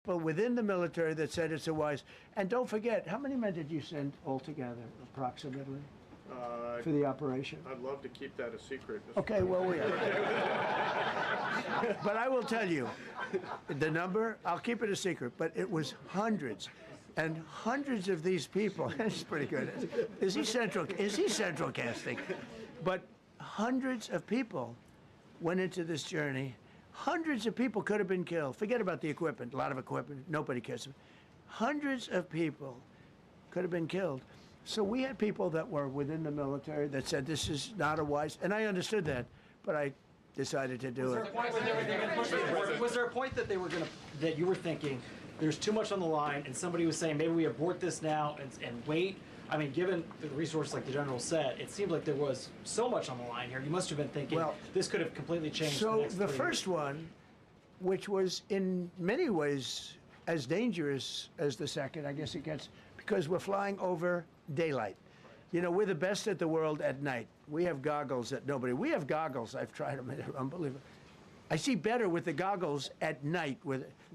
people within the military that said it's a wise. And don't forget, how many men did you send altogether, approximately, for the operation? I'd love to keep that a secret. Okay, well, we are. But I will tell you, the number, I'll keep it a secret, but it was hundreds. And hundreds of these people, that's pretty good. Is he central casting? But hundreds of people went into this journey. Hundreds of people could have been killed. Forget about the equipment, a lot of equipment, nobody cares. Hundreds of people could have been killed. So we had people that were within the military that said this is not a wise, and I understood that, but I decided to do it. Was there a point that that you were thinking there's too much on the line, and somebody was saying maybe we abort this now and wait? I mean, given the resource, like the general said, it seemed like there was so much on the line here. You must have been thinking, well, this could have completely changed. So the first one, which was in many ways as dangerous as the second, I guess it gets, because we're flying over daylight. You know, we're the best at the world at night. We have goggles that nobody. We have goggles. I've tried them. They're unbelievable. I see better with the goggles at night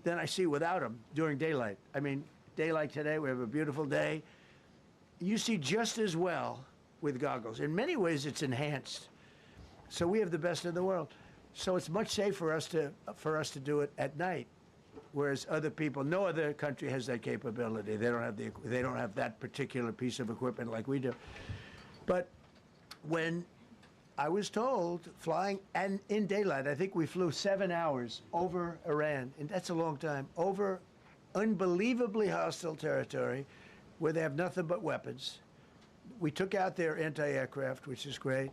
than I see without them during daylight. I mean, daylight today, we have a beautiful day. You see just as well with goggles. In many ways, it's enhanced. So we have the best in the world. So it's much safer for us to do it at night, whereas other people, no other country has that capability. They don't have that particular piece of equipment like we do. But when I was told flying and in daylight, I think we flew 7 hours over Iran, and that's a long time, over unbelievably hostile territory, where they have nothing but weapons. We took out their anti-aircraft, which is great.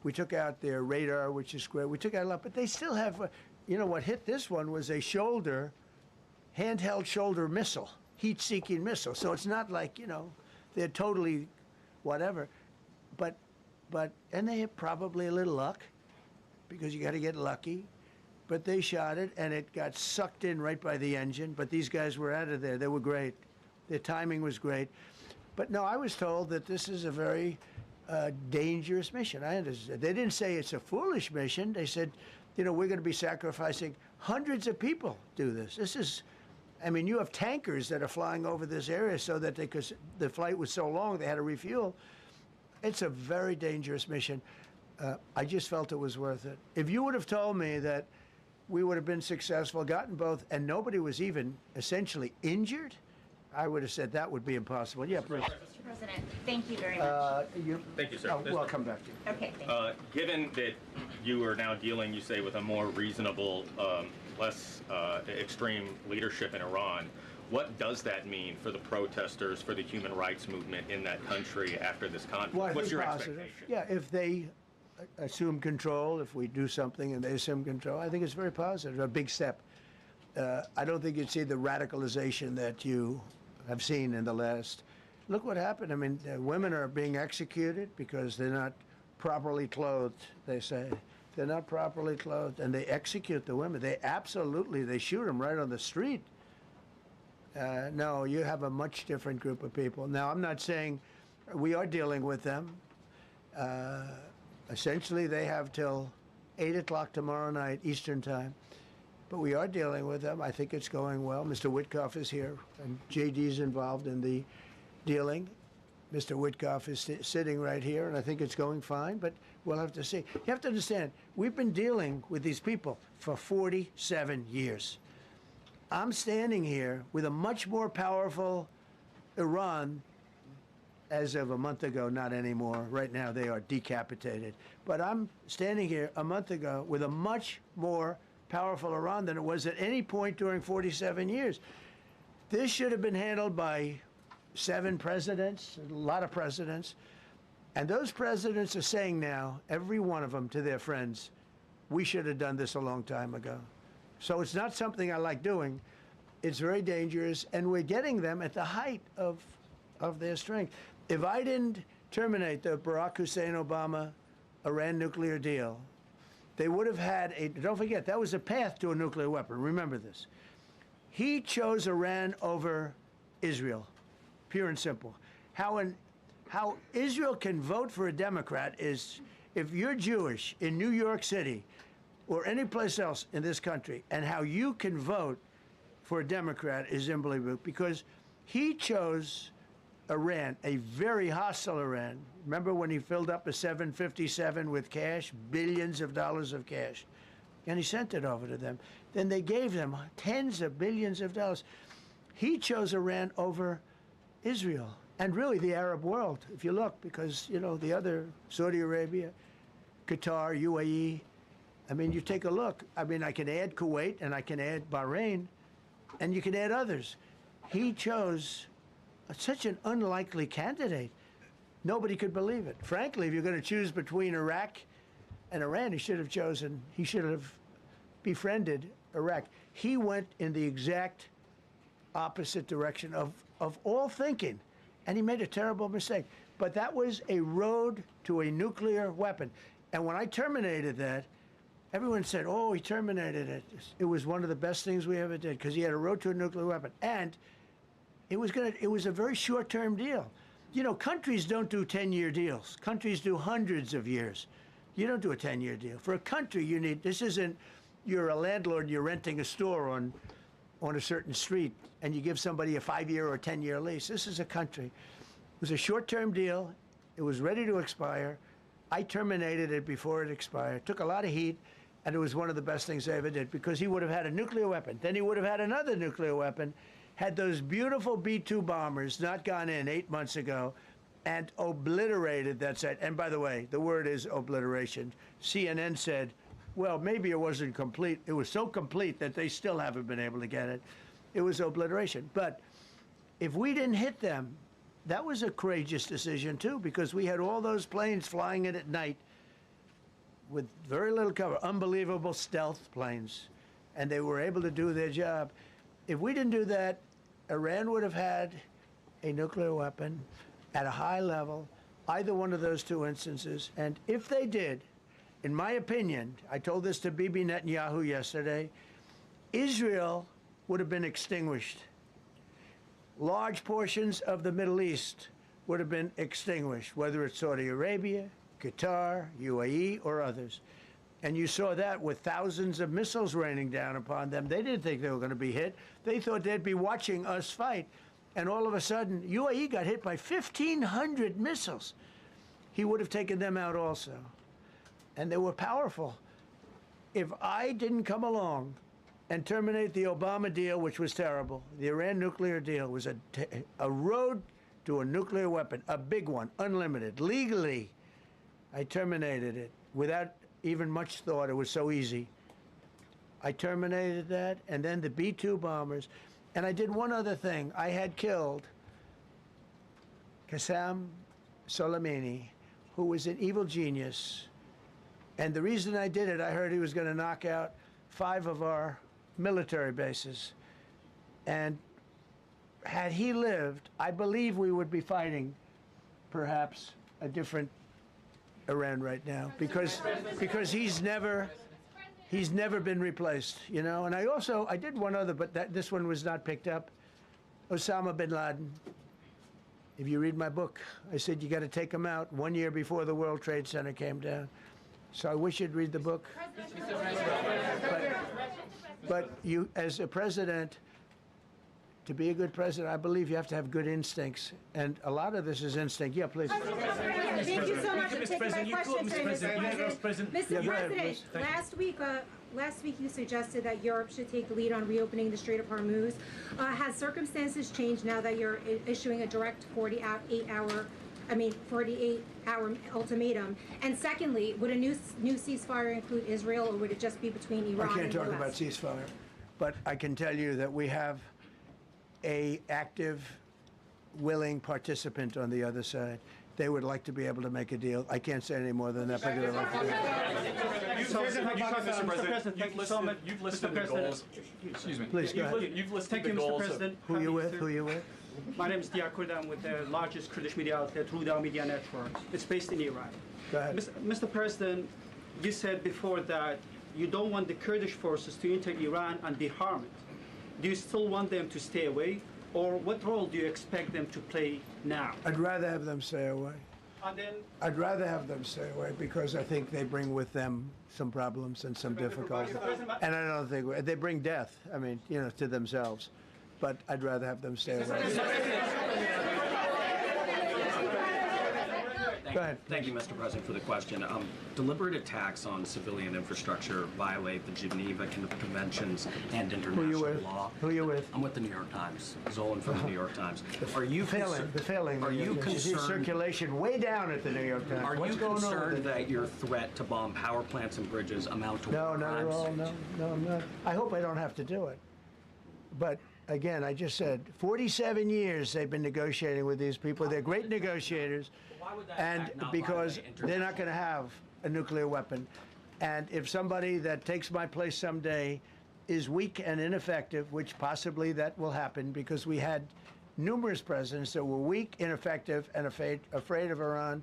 We took out their radar, which is great. We took out a lot, but they still have, you know, what hit this one was a handheld shoulder missile, heat-seeking missile. So it's not like, you know, they're totally whatever. And they had probably a little luck, because you got to get lucky. But they shot it, and it got sucked in right by the engine. But these guys were out of there. They were great. Their timing was great. But no, I was told that this is a very dangerous mission. I understand. They didn't say it's a foolish mission. They said, you know, we're going to be sacrificing hundreds of people do this. This is, I mean, you have tankers that are flying over this area so that because the flight was so long, they had to refuel. It's a very dangerous mission. I just felt it was worth it. If you would have told me that we would have been successful, gotten both, and nobody was even essentially injured, I would have said that would be impossible. Yeah, please. Mr. President, thank you very much. Thank you, sir. Well, I'll come back to you. Okay, thank you. Given that you are now dealing, you say, with a more reasonable, less extreme leadership in Iran, what does that mean for the protesters, for the human rights movement in that country after this conflict? Well, What's your positive. expectation? Yeah, if they assume control, if we do something and they assume control, I think it's very positive, a big step. I don't think you'd see the radicalization that you have seen in the last. Look what happened. I mean, women are being executed because they're not properly clothed, they say. They're not properly clothed, and they execute the women. They shoot them right on the street. No, you have a much different group of people. Now, I'm not saying we are dealing with them. Essentially, they have till 8 o'clock tomorrow night, Eastern time. But we are dealing with them. I think it's going well. Mr. Witkoff is here, and JD's involved in the dealing. Mr. Witkoff is sitting right here, and I think it's going fine, but we'll have to see. You have to understand, we've been dealing with these people for 47 years. I'm standing here with a much more powerful Iran as of a month ago, not anymore. Right now, they are decapitated. But I'm standing here a month ago with a much more powerful Iran than it was at any point during 47 years. This should have been handled by 7 presidents, a lot of presidents. And those presidents are saying now, every one of them to their friends, we should have done this a long time ago. So it's not something I like doing. It's very dangerous, and we're getting them at the height of their strength. If I didn't terminate the Barack Hussein Obama Iran nuclear deal, they would have had don't forget, that was a path to a nuclear weapon. Remember this. He chose Iran over Israel, pure and simple. How Israel can vote for a Democrat is if you're Jewish in New York City or any place else in this country, and how you can vote for a Democrat is unbelievable because he chose Iran, a very hostile Iran. Remember when he filled up a 757 with cash, billions of dollars of cash, and he sent it over to them. Then they gave them tens of billions of dollars. He chose Iran over Israel and really the Arab world, if you look, because, you know, the other, Saudi Arabia, Qatar, UAE, I mean, you take a look. I mean, I can add Kuwait and I can add Bahrain, and you can add others. He chose such an unlikely candidate. Nobody could believe it. Frankly, if you're going to choose between Iraq and Iran, he should have befriended Iraq. He went in the exact opposite direction of all thinking, and he made a terrible mistake. But that was a road to a nuclear weapon. And when I terminated that, everyone said, oh, he terminated it. It was one of the best things we ever did because he had a road to a nuclear weapon. And it was a very short-term deal. You know, countries don't do 10-year deals. Countries do hundreds of years. You don't do a 10-year deal. For a country, you need, this isn't, you're a landlord and you're renting a store on a certain street and you give somebody a 5-year or 10-year lease. This is a country. It was a short-term deal. It was ready to expire. I terminated it before it expired. Took a lot of heat, and it was one of the best things I ever did because he would have had a nuclear weapon. Then he would have had another nuclear weapon, had those beautiful B-2 bombers not gone in 8 months ago and obliterated that site. And by the way, the word is obliteration. CNN said, well, maybe it wasn't complete. It was so complete that they still haven't been able to get it. It was obliteration. But if we didn't hit them, that was a courageous decision, too, because we had all those planes flying in at night with very little cover, unbelievable stealth planes, and they were able to do their job. If we didn't do that, Iran would have had a nuclear weapon at a high level, either one of those two instances. And if they did, in my opinion, I told this to Bibi Netanyahu yesterday, Israel would have been extinguished. Large portions of the Middle East would have been extinguished, whether it's Saudi Arabia, Qatar, UAE, or others. And you saw that with thousands of missiles raining down upon them. They didn't think they were going to be hit. They thought they'd be watching us fight. And all of a sudden, UAE got hit by 1,500 missiles. He would have taken them out also. And they were powerful. If I didn't come along and terminate the Obama deal, which was terrible, the Iran nuclear deal was a road to a nuclear weapon, a big one, unlimited, legally. I terminated it without even much thought. It was so easy. I terminated that, and then the B-2 bombers. And I did one other thing. I had killed Qasem Soleimani, who was an evil genius. And the reason I did it, I heard he was going to knock out 5 of our military bases. And had he lived, I believe we would be fighting perhaps a different Iran right now, because he's never been replaced, you know. And I did one other, but this one was not picked up. Osama bin Laden. If you read my book, I said you got to take him out 1 year before the World Trade Center came down. So I wish you'd read the book. But you, as a president, to be a good president, I believe you have to have good instincts. And a lot of this is instinct. Yeah, please. Thank you so much for taking my question today, Mr. President. Mr. President, last week you suggested that Europe should take the lead on reopening the Strait of Hormuz. Has circumstances changed now that you're issuing a direct 48-hour ultimatum? And secondly, would a new ceasefire include Israel, or would it just be between Iran and the US? I can't talk about ceasefire, but I can tell you that we have an active, willing participant on the other side. They would like to be able to make a deal. I can't say any more than that, but they would like to do it. You've listed the goals. Excuse me. Please, go ahead. You've listed the goals. Who you with? Who you with? My name is Dia Kurda. I'm with the largest Kurdish media outlet, Ruda Media Network. It's based in Iran. Go ahead. Mr. President, you said before that you don't want the Kurdish forces to enter Iran and deharm it. Do you still want them to stay away? Or what role do you expect them to play now? I'd rather have them stay away. And then I'd rather have them stay away because I think they bring with them some problems and some difficulties. And I don't think they bring death, I mean, you know, to themselves. But I'd rather have them stay away. Go ahead. Thank you, Mr. President, for the question. Deliberate attacks on civilian infrastructure violate the Geneva Conventions and international law. Who are you with? I'm with the New York Times. Zolan from the New York Times. Are you The failing. Are you You see concerned? circulation way down at the New York Times. Are What's you going on with concerned it? that your threat to bomb power plants and bridges amount to No, war not at crimes? all. No, I'm not. I hope I don't have to do it. But again, I just said 47 years they've been negotiating with these people. They're great negotiators. Why would that And act not because violate they're not going to have a nuclear weapon. And if somebody that takes my place someday is weak and ineffective, which possibly that will happen because we had numerous presidents that were weak, ineffective, and afraid of Iran,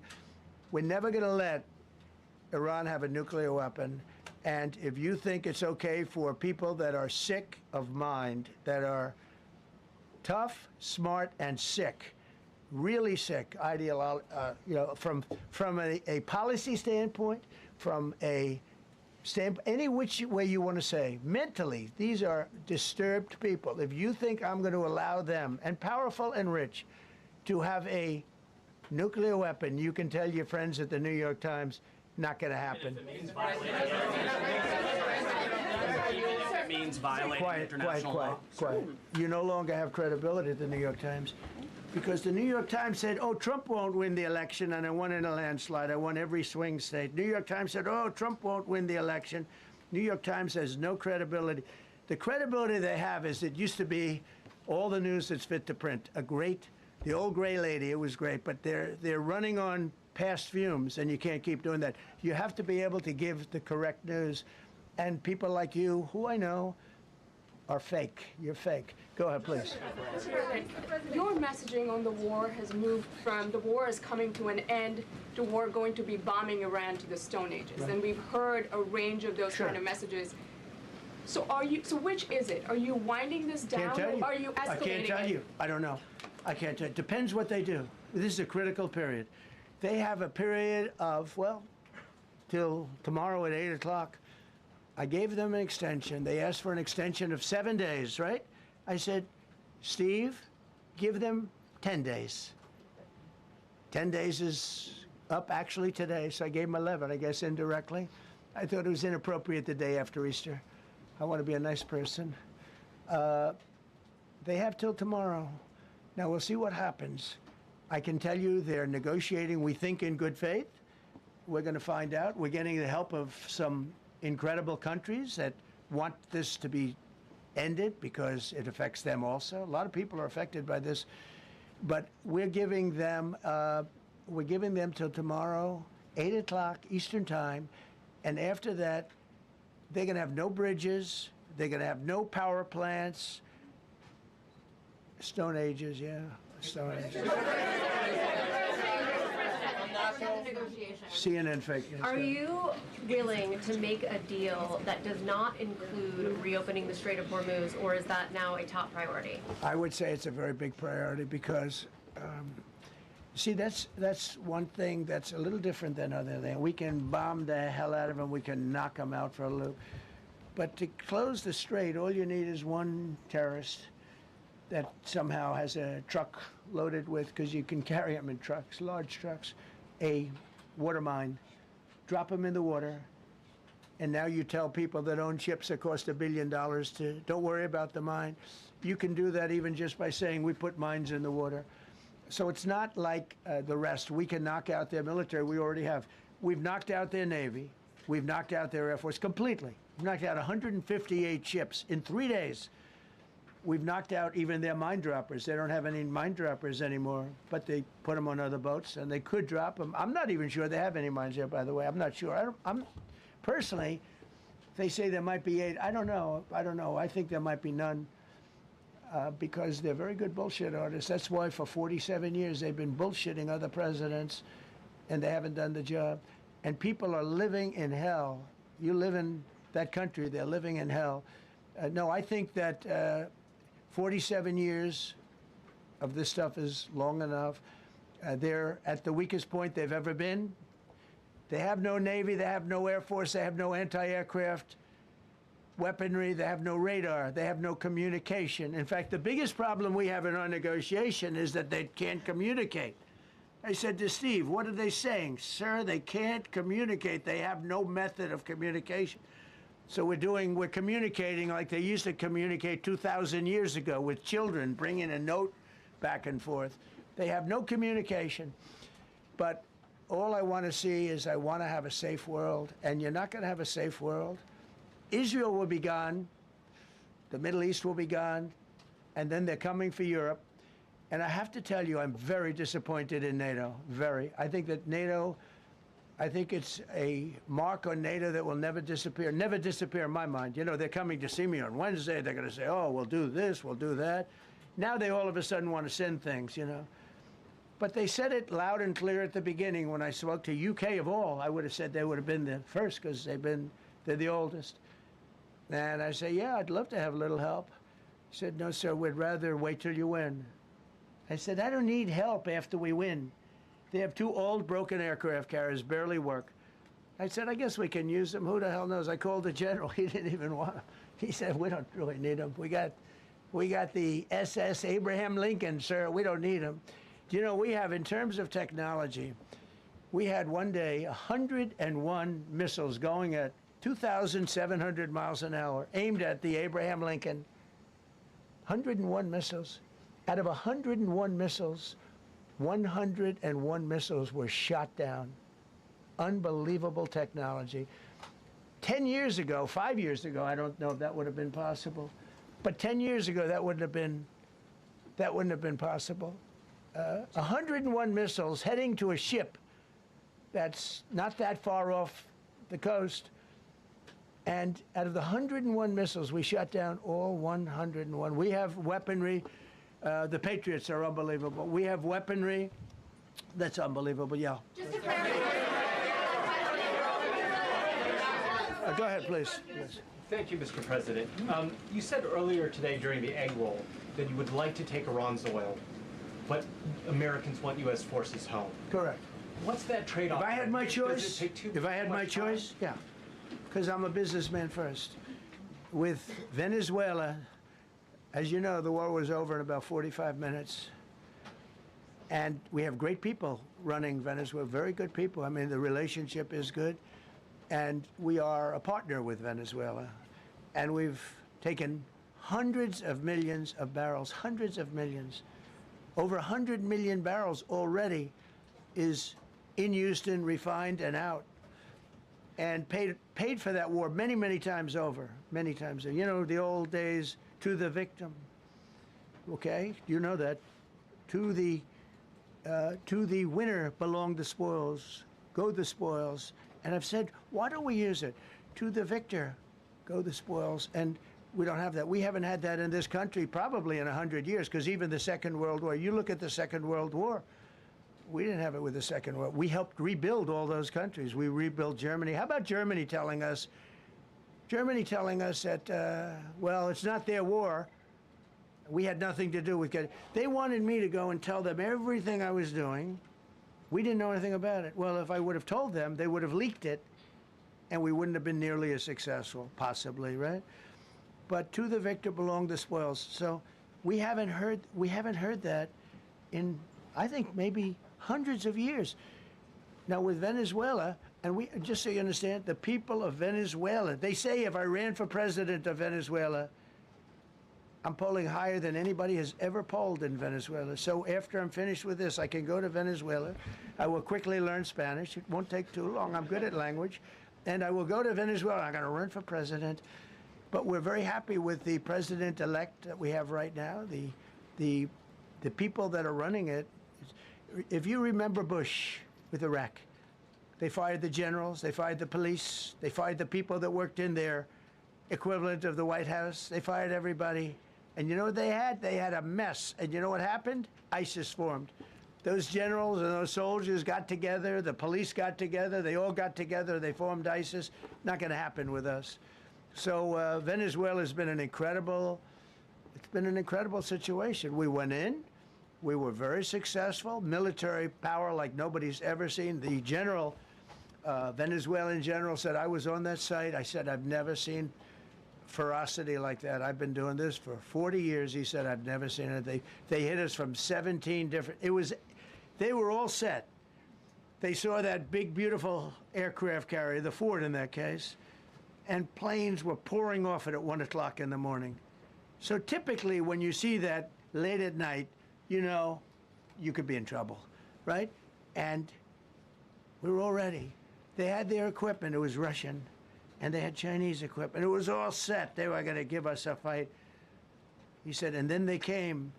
we're never going to let Iran have a nuclear weapon. And if you think it's okay for people that are sick of mind, that are tough, smart, and sick, really sick, you know, from a policy standpoint, from a any which way you want to say, mentally, these are disturbed people. If you think I'm going to allow them, and powerful and rich, to have a nuclear weapon, you can tell your friends at the New York Times, not going to happen. It means violating international law. Quiet. You no longer have credibility at the New York Times because the New York Times said, oh, Trump won't win the election, and I won in a landslide. I won every swing state. New York Times said, oh, Trump won't win the election. New York Times has no credibility. The credibility they have is it used to be all the news that's fit to print. The old gray lady, it was great, but they're running on past fumes, and you can't keep doing that. You have to be able to give the correct news. And people like you, who I know, are fake. You're fake. Go ahead, please. Your messaging on the war has moved from the war is coming to an end to war going to be bombing Iran to the Stone Ages. Right. And we've heard a range of those Sure. kind of messages. So which is it? Are you winding this down Can't tell you. or are you escalating I can't tell it? you. I don't know. I can't tell you. Depends what they do. This is a critical period. They have a period of, well, till tomorrow at 8 o'clock. I gave them an extension. They asked for an extension of 7 days, right? I said, Steve, give them 10 days. 10 days is up actually today, so I gave them 11, I guess indirectly. I thought it was inappropriate the day after Easter. I want to be a nice person. They have till tomorrow. Now we'll see what happens. I can tell you they're negotiating, we think, in good faith. We're going to find out. We're getting the help of some incredible countries that want this to be ended because it affects them also. A lot of people are affected by this, but we're giving them till tomorrow, 8 o'clock Eastern time, and after that, they're going to have no bridges, they're going to have no power plants. Stone Ages, yeah, Stone Ages. CNN fake news. Are you willing to make a deal that does not include reopening the Strait of Hormuz, or is that now a top priority? I would say it's a very big priority because, see, that's one thing that's a little different than other things. We can bomb the hell out of them. We can knock them out for a loop. But to close the strait, all you need is one terrorist that somehow has a truck loaded with, because you can carry them in trucks, large trucks, a water mine, drop them in the water, and now you tell people that own ships that cost $1 billion to don't worry about the mine. You can do that even just by saying we put mines in the water. So it's not like the rest. We can knock out their military. We already have. We've knocked out their Navy. We've knocked out their Air Force completely. We've knocked out 158 ships in 3 days. We've knocked out even their mine droppers. They don't have any mine droppers anymore, but they put them on other boats, and they could drop them. I'm not even sure they have any mines there, by the way. I'm not sure. I'm personally, they say there might be 8. I don't know. I think there might be none because they're very good bullshit artists. That's why for 47 years they've been bullshitting other presidents, and they haven't done the job. And people are living in hell. You live in that country, they're living in hell. No, I think that 47 years of this stuff is long enough. They're at the weakest point they've ever been. They have no Navy, they have no Air Force, they have no anti-aircraft weaponry, they have no radar, they have no communication. In fact, the biggest problem we have in our negotiation is that they can't communicate. I said to Steve, what are they saying? Sir, they can't communicate. They have no method of communication. So we're communicating like they used to communicate 2,000 years ago with children, bringing a note back and forth. They have no communication. But all I want to see is I want to have a safe world, and you're not going to have a safe world. Israel will be gone, the Middle East will be gone, and then they're coming for Europe. And I have to tell you, I'm very disappointed in NATO, very. I think that NATO, I think it's a mark on NATO that will never disappear in my mind. You know, they're coming to see me on Wednesday, they're going to say, oh, we'll do this, we'll do that. Now they all of a sudden want to send things, you know. But they said it loud and clear at the beginning. When I spoke to UK of all, I would have said they would have been the first because they're the oldest. And I say, yeah, I'd love to have a little help. He said, no, sir, we'd rather wait till you win. I said, I don't need help after we win. They have 2 old broken aircraft carriers, barely work. I said, I guess we can use them. Who the hell knows? I called the general. He didn't even want them. He said, we don't really need them. We got the SS Abraham Lincoln, sir. We don't need them. You know, we have, in terms of technology, we had one day 101 missiles going at 2,700 miles an hour, aimed at the Abraham Lincoln. 101 missiles. Out of 101 missiles, 101 missiles were shot down. Unbelievable technology. 10 years ago, 5 years ago, I don't know if that would have been possible, but 10 years ago, that wouldn't have been possible. 101 missiles heading to a ship that's not that far off the coast. And out of the 101 missiles, we shot down all 101. We have weaponry. The Patriots are unbelievable. We have weaponry that's unbelievable, yeah. Just to clarify. Go ahead, please. Yes. Thank you, Mr. President. You said earlier today during the egg roll that you would like to take Iran's oil, but Americans want U.S. forces home. Correct. What's that trade-off? If I had my choice, time? Yeah, because I'm a businessman first. With Venezuela, as you know, the war was over in about 45 minutes. And we have great people running Venezuela, very good people. I mean, the relationship is good. And we are a partner with Venezuela. And we've taken hundreds of millions of barrels, hundreds of millions. Over 100 million barrels already is in Houston, refined and out. And paid for that war many, many times over, many times. You know, the old days, to the victim. Okay, you know that. To the winner belong the spoils, go the spoils. And I've said, why don't we use it? To the victor, go the spoils. And we don't have that. We haven't had that in this country probably in 100 years, because even the Second World War, you look at the Second World War, we didn't have it with the Second World War. We helped rebuild all those countries. We rebuilt Germany. How about Germany telling us that, well, it's not their war. We had nothing to do with it. They wanted me to go and tell them everything I was doing. We didn't know anything about it. Well, if I would have told them, they would have leaked it, and we wouldn't have been nearly as successful, possibly, right? But to the victor belong the spoils. So we haven't heard that in, I think, maybe hundreds of years. Now with Venezuela, and we, just so you understand, the people of Venezuela, they say if I ran for president of Venezuela, I'm polling higher than anybody has ever polled in Venezuela. So after I'm finished with this, I can go to Venezuela. I will quickly learn Spanish. It won't take too long. I'm good at language. And I will go to Venezuela. I'm going to run for president. But we're very happy with the president-elect that we have right now, the people that are running it. If you remember Bush with Iraq, they fired the generals, they fired the police, they fired the people that worked in their equivalent of the White House. They fired everybody. And you know what they had? They had a mess. And you know what happened? ISIS formed. Those generals and those soldiers got together, the police got together, they all got together, they formed ISIS. Not going to happen with us. So Venezuela has been an incredible situation. We went in, We were very successful, military power like nobody's ever seen. The general, Venezuelan general, said, I was on that site. I said, I've never seen ferocity like that. I've been doing this for 40 years. He said, I've never seen it. They hit us from 17 different, they were all set. They saw that big, beautiful aircraft carrier, the Ford in that case, and planes were pouring off it at 1 o'clock in the morning. So typically when you see that late at night, you know you could be in trouble, right? And we were all ready. They had their equipment. It was Russian. And they had Chinese equipment. It was all set. They were going to give us a fight. He said, and then they came.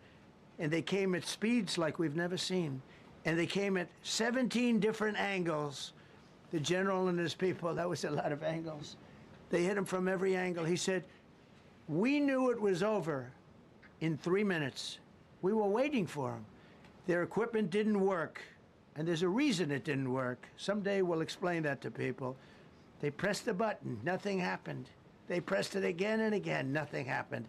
And they came at speeds like we've never seen. And they came at 17 different angles. The general and his people, that was a lot of angles. They hit him from every angle. He said, we knew it was over in 3 minutes. We were waiting for them. Their equipment didn't work, and there's a reason it didn't work. Someday we'll explain that to people. They pressed the button, nothing happened. They pressed it again and again, nothing happened.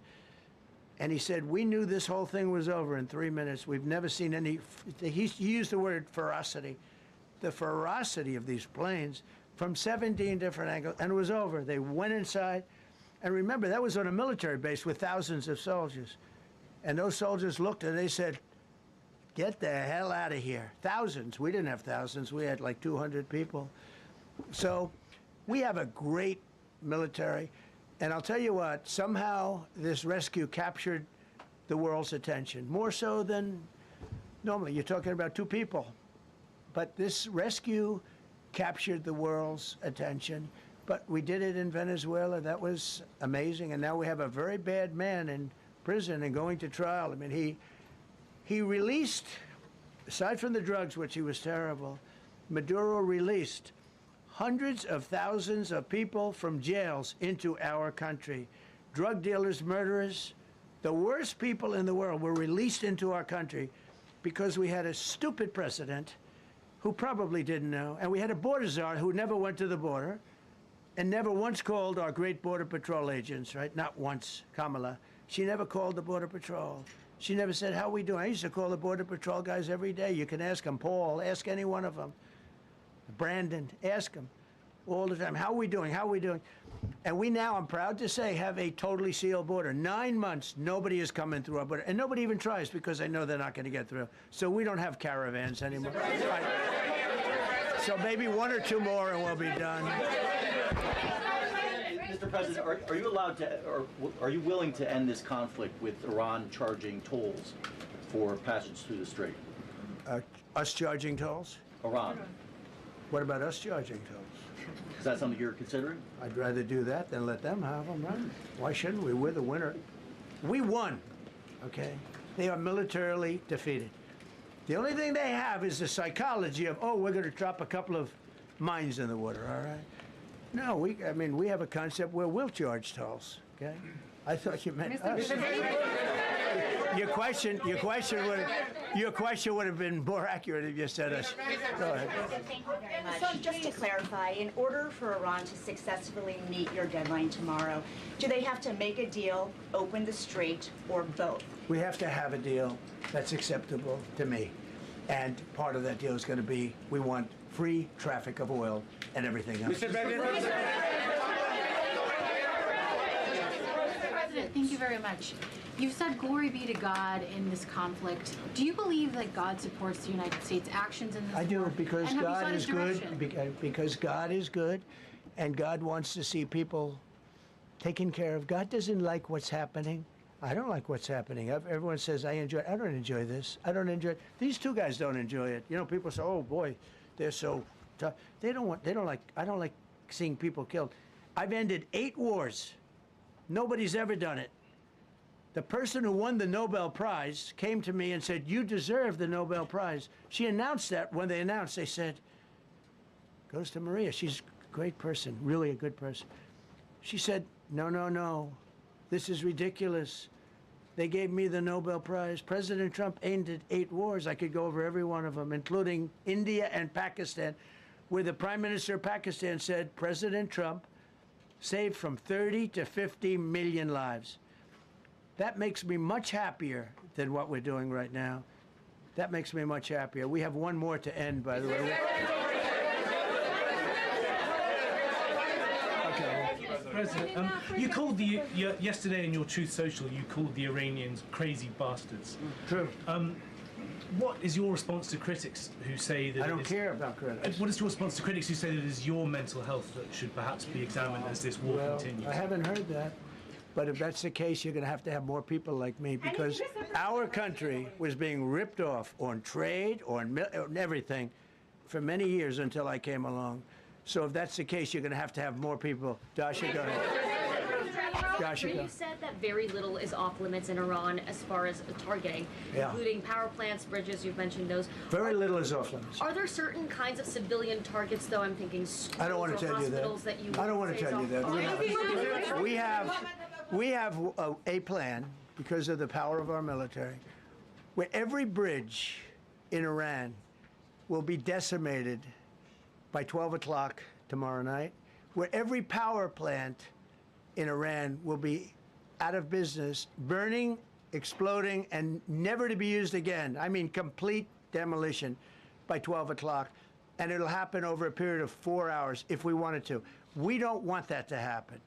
And he said, we knew this whole thing was over in 3 minutes. We've never seen any, he used the word ferocity. The ferocity of these planes from 17 different angles, and it was over. They went inside, and remember, that was on a military base with thousands of soldiers. And those soldiers looked and they said, get the hell out of here. Thousands. We didn't have thousands. We had like 200 people. So we have a great military. And I'll tell you what, somehow this rescue captured the world's attention, more so than normally. You're talking about 2 people. But this rescue captured the world's attention. But we did it in Venezuela. That was amazing. And now we have a very bad man in prison and going to trial. I mean, he released, aside from the drugs, which he was terrible, Maduro released hundreds of thousands of people from jails into our country. Drug dealers, murderers, the worst people in the world were released into our country because we had a stupid president who probably didn't know, and we had a border czar who never went to the border and never once called our great Border Patrol agents, right? Not once, Kamala. She never called the Border Patrol. She never said, how are we doing? I used to call the Border Patrol guys every day. You can ask them, Paul, ask any one of them. Brandon, ask them all the time. How are we doing? How are we doing? And we now, I'm proud to say, have a totally sealed border. 9 months, nobody is coming through our border. And nobody even tries because they know they're not going to get through. So we don't have caravans anymore. So maybe 1 or 2 more and we'll be done. Mr. President, are you allowed to, or are you willing to end this conflict with Iran charging tolls for passage through the strait? Us charging tolls? Iran. What about us charging tolls? Is that something you're considering? I'd rather do that than let them have them, right? Why shouldn't we? We're the winner. We won, okay? They are militarily defeated. The only thing they have is the psychology of, oh, we're going to drop a couple of mines in the water, all right? No, we have a concept where we'll charge tolls, okay? I thought you meant us. Your question would have been more accurate if you said us. Go ahead. Thank you very much. So just to clarify, in order for Iran to successfully meet your deadline tomorrow, do they have to make a deal, open the strait, or both? We have to have a deal that's acceptable to me. And part of that deal is going to be, we want free traffic of oil and everything else. Mr. President, thank you very much. You've said glory be to God in this conflict. Do you believe that God supports the United States' actions in this war? I do, because And have you God sought is his direction? good. Because God is good, and God wants to see people taken care of. God doesn't like what's happening. I don't like what's happening. Everyone says I enjoy it. I don't enjoy this. I don't enjoy it. These 2 guys don't enjoy it. You know, people say, "Oh boy, they're so tough." I don't like seeing people killed. I've ended 8 wars. Nobody's ever done it. The person who won the Nobel Prize came to me and said, "You deserve the Nobel Prize." She announced that. When they announced, they said, goes to Maria. She's a great person, really a good person. She said, "No, no, no. This is ridiculous. They gave me the Nobel Prize. President Trump ended 8 wars. I could go over every one of them, including India and Pakistan, where the Prime Minister of Pakistan said, President Trump saved from 30 to 50 million lives. That makes me much happier than what we're doing right now. That makes me much happier. We have one more to end, by the way. President, you called yesterday in your Truth Social, you called the Iranians crazy bastards. True. What is your response to critics who say that I don't care about critics. What is your response to critics who say that it is your mental health that should perhaps be examined as this war continues? I haven't heard that. But if that's the case, you're going to have more people like me, because our country was being ripped off on trade, on everything, for many years until I came along. So if that's the case, you're going to have more people. Dasha, go ahead. Dasha, go. You said that very little is off limits in Iran as far as targeting, including power plants, bridges. You've mentioned those. Very little is off limits. Are there certain kinds of civilian targets, though? I'm thinking schools I don't want to or tell you hospitals that. you I don't want to say tell you is that. off- We have a plan, because of the power of our military, where every bridge in Iran will be decimated by 12 o'clock tomorrow night, where every power plant in Iran will be out of business, burning, exploding, and never to be used again. I mean, complete demolition by 12 o'clock. And it'll happen over a period of 4 hours if we wanted to. We don't want that to happen.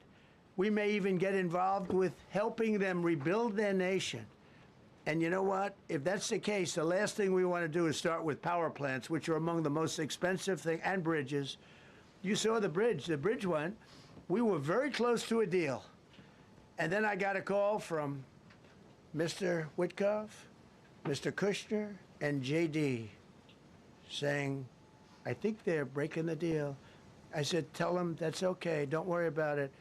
We may even get involved with helping them rebuild their nation. And you know what? If that's the case, the last thing we want to do is start with power plants, which are among the most expensive things, and bridges. You saw the bridge one. We were very close to a deal. And then I got a call from Mr. Witkoff, Mr. Kushner, and JD saying, I think they're breaking the deal. I said, tell them that's okay, don't worry about it.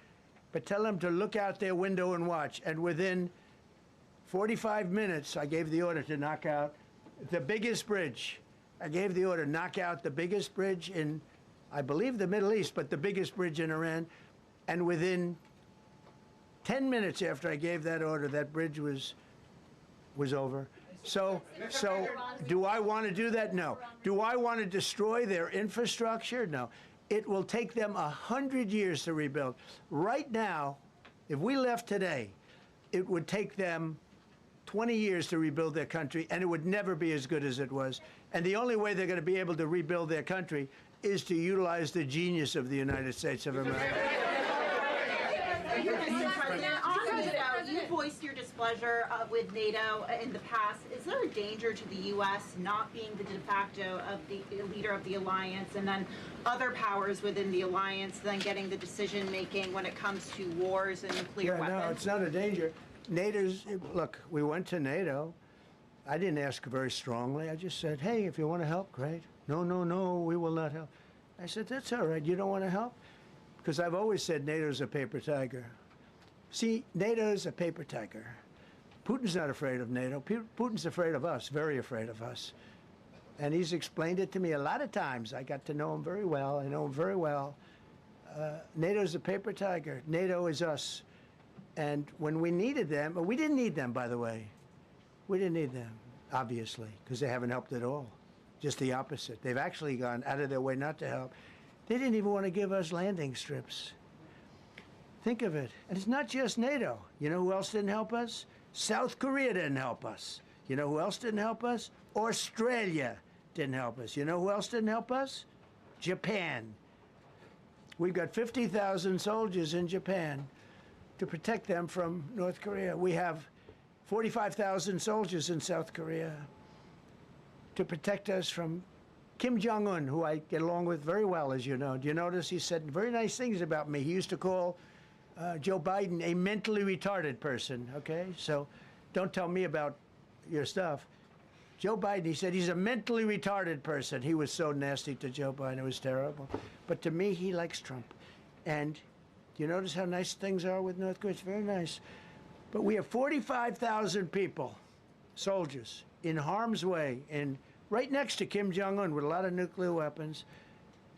But tell them to look out their window and watch. And within 45 minutes, I gave the order to knock out the biggest bridge. I gave the order, knock out the biggest bridge in, I believe, the Middle East, but the biggest bridge in Iran. And within 10 minutes after I gave that order, that bridge was over. So do I want to do that? No. Do I want to destroy their infrastructure? No. It will take them 100 years to rebuild. Right now, if we left today, it would take them 20 years to rebuild their country, and it would never be as good as it was. And the only way they're going to be able to rebuild their country is to utilize the genius of the United States of America. You voiced your displeasure with NATO in the past. Is there a danger to the U.S. not being the de facto of the leader of the alliance, and then other powers within the alliance then getting the decision making when it comes to wars and nuclear weapons? No, it's not a danger. Look, we went to NATO. I didn't ask very strongly. I just said, hey, if you want to help, great. No, we will not help. I said, that's all right. You don't want to help? Because I've always said NATO's a paper tiger. See, NATO's a paper tiger. Putin's not afraid of NATO. Putin's afraid of us, very afraid of us. And he's explained it to me a lot of times. I got to know him very well. I know him very well. NATO's a paper tiger. NATO is us. And when we needed them, we didn't need them, by the way. We didn't need them, obviously, because they haven't helped at all. Just the opposite. They've actually gone out of their way not to help. They didn't even want to give us landing strips. Think of it. And it's not just NATO. You know who else didn't help us? South Korea didn't help us. You know who else didn't help us? Australia didn't help us. You know who else didn't help us? Japan. We've got 50,000 soldiers in Japan to protect them from North Korea. We have 45,000 soldiers in South Korea to protect us from Kim Jong-un, who I get along with very well, as you know. Do you notice he said very nice things about me? He used to call Joe Biden a mentally retarded person, okay? So don't tell me about your stuff. Joe Biden, he said he's a mentally retarded person. He was so nasty to Joe Biden. It was terrible. But to me, he likes Trump. And you notice how nice things are with North Korea? It's very nice. But we have 45,000 people, soldiers, in harm's way, and right next to Kim Jong-un with a lot of nuclear weapons.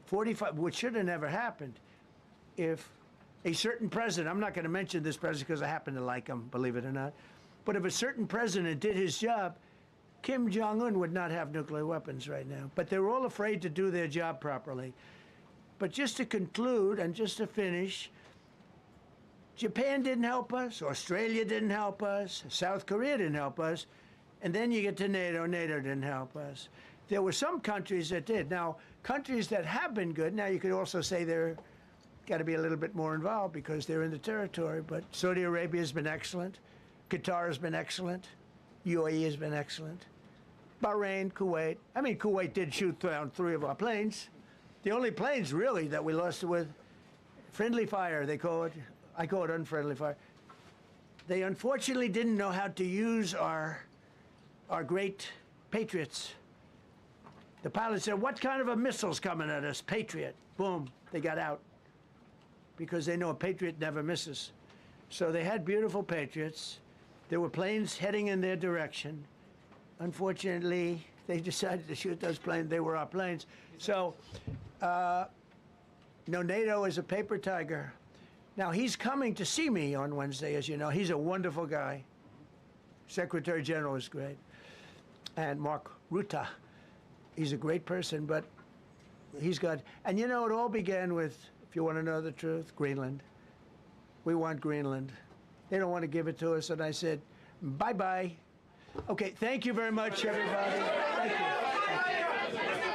45, which should have never happened if a certain president, I'm not going to mention this president because I happen to like him, believe it or not, but if a certain president did his job, Kim Jong-un would not have nuclear weapons right now. But they were all afraid to do their job properly. But just to conclude and just to finish, Japan didn't help us, Australia didn't help us, South Korea didn't help us. And then you get to NATO. NATO didn't help us. There were some countries that did. Now, countries that have been good, now you could also say they're got to be a little bit more involved because they're in the territory. But Saudi Arabia has been excellent. Qatar has been excellent. UAE has been excellent. Bahrain, Kuwait. I mean, Kuwait did shoot down 3 of our planes. The only planes, really, that we lost with friendly fire, they call it. I call it unfriendly fire. They unfortunately didn't know how to use our great Patriots. The pilot said, what kind of a missile's coming at us? Patriot. Boom, they got out. Because they know a Patriot never misses. So they had beautiful Patriots. There were planes heading in their direction. Unfortunately, they decided to shoot those planes. They were our planes. So, NATO is a paper tiger. Now, he's coming to see me on Wednesday, as you know. He's a wonderful guy. Secretary General is great. And Mark Rutte, he's a great person, but he's got, and it all began with, if you want to know the truth, Greenland. We want Greenland. They don't want to give it to us, and I said, bye-bye. Okay, thank you very much, everybody. Thank you.